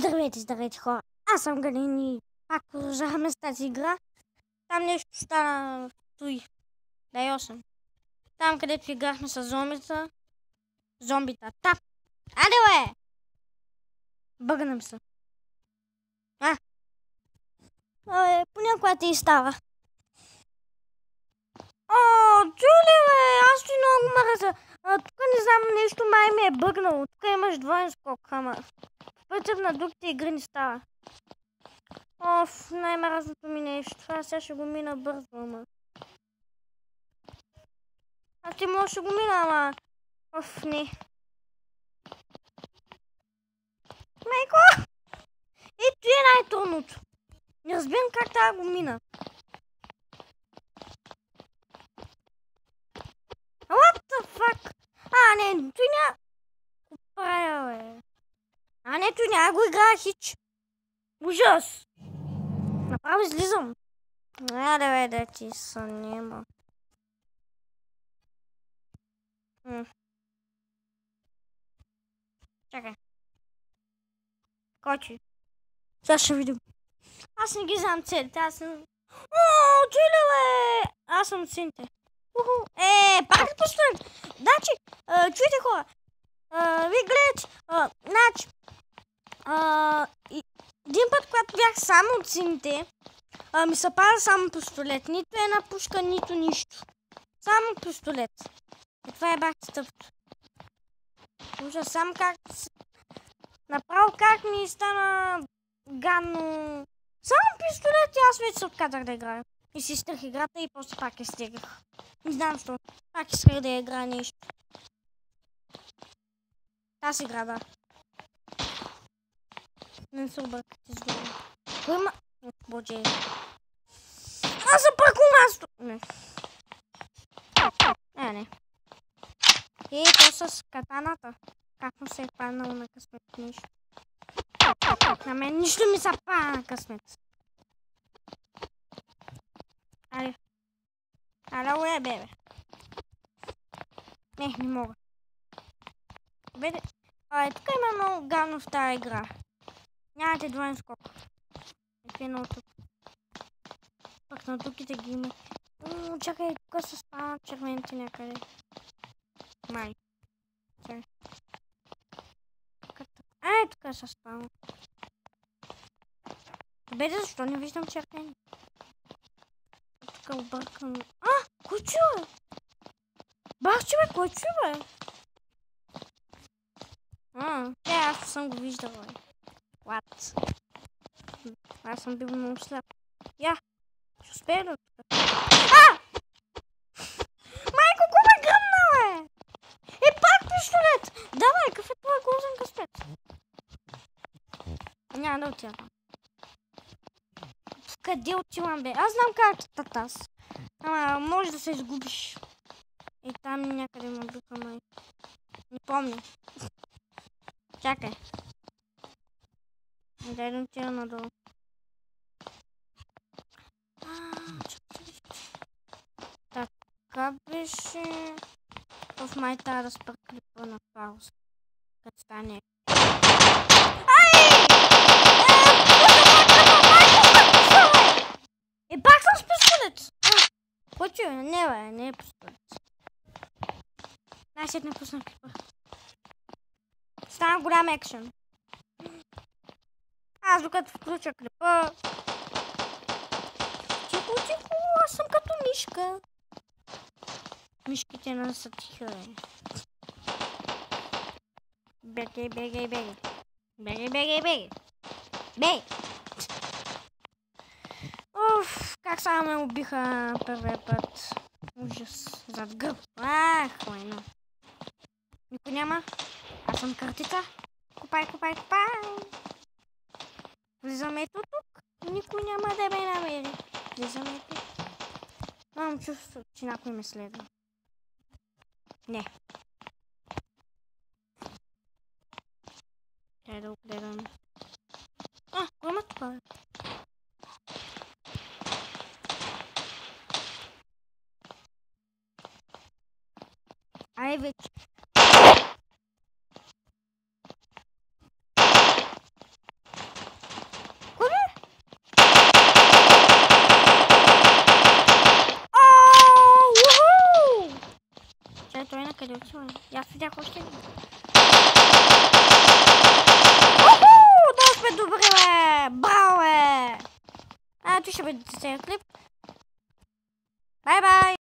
Здравейте хора, аз съм Галин и пак продължаваме с тази игра. Там нещо стана в Туи, да 8. Там където играхме с зомбита. Тап! Аде бе! Бъгнем се. Понякога ти става. Чули бе, аз ти много мразя. Тук не знам, нещо май ми е бъгнало. Тук имаш двоен скок, ама в пътя на другите игри не става. Най-мразното ми нещо. Това сега ще го мина бързо, ама. Аз ти може да го мина, ама. Не. Майко! Ето е най-трудното. Не разбирам как трябва да го мина. What the fuck? Не, той няма... Правя, бе. Не, той няма го играя хич. Ужас! Направо излизам. Бе, да ти сънема. Чакай. Кочи. Сега ще видим. Аз не ги знам целите, аз съм... чули бе! Аз съм синте. Пак е пустен! Значи, чуйте хора. Вие гледате, значи, един път, когато бях само от сините, ми се пада само пистолет. Нито една пушка, нито нищо. Само пистолет. Това е бах тъпто. Ужас, само как... Направо как ми стана гадно. Само пистолет и аз вече се отказах да играя. И си изтрих играта и после пак я стегах. Не знам защо. Пак исках да играя нещо. Тази игра, да. Не се объркате с друго. Кой има... Боже. Аз съм пърко място! Не. То с катаната. Как му се е паднало на късмет нещо. На мен нищо ми се пада на късмет. Ало, бебе. Не мога. Беде. Тук има много гадно в тази игра. Нямате двоен скок. Едно тук. Пък на другите ги има. Чакай, тук се спават червените някъде. Май. Чакай. Тук се спават. Беде, защо не виждам червени? Тук объркам. Кой чува? Бахче бе, кой чува? Аз съм го виждала. What? Аз съм бил много сляп. Ще успея да тук. Майко, ко ме гръмна, бе? Пак пистолет! Давай, какъв е твой грозен къспет? Няма да отивам. Къде отивам, бе? Аз знам картата аз. Ама може да се изгубиш. Там някъде ме духа, май. Не помня. Чакай. Дай да отида надолу. Така беше... В май трябва да спра клипа на пауза. Като стане. Пак съм с пистолет! Кой чуе? Не бе, не е пистолет. Най-сетне пусна клипа. Стана голям екшен. Аз докато включа клипа... Тихо, аз съм като мишка. Мишките не са тиха, бе. Бегай. Бегай. Как само ме убиха първия път. Ужас. Зад гръб. Хойно. Никой няма. Аз съм картица. Копай. Влизаме ето тук. Никой няма да ме намери. Влизаме тук. Имам чувство, че някой ме следва. Не. Дай да огледам. Кой има това? Вече. отиваме. Аз видях още един. Много сме добри, бе! Браво, бе! Това ще бъде 10 клип. Бай-бай!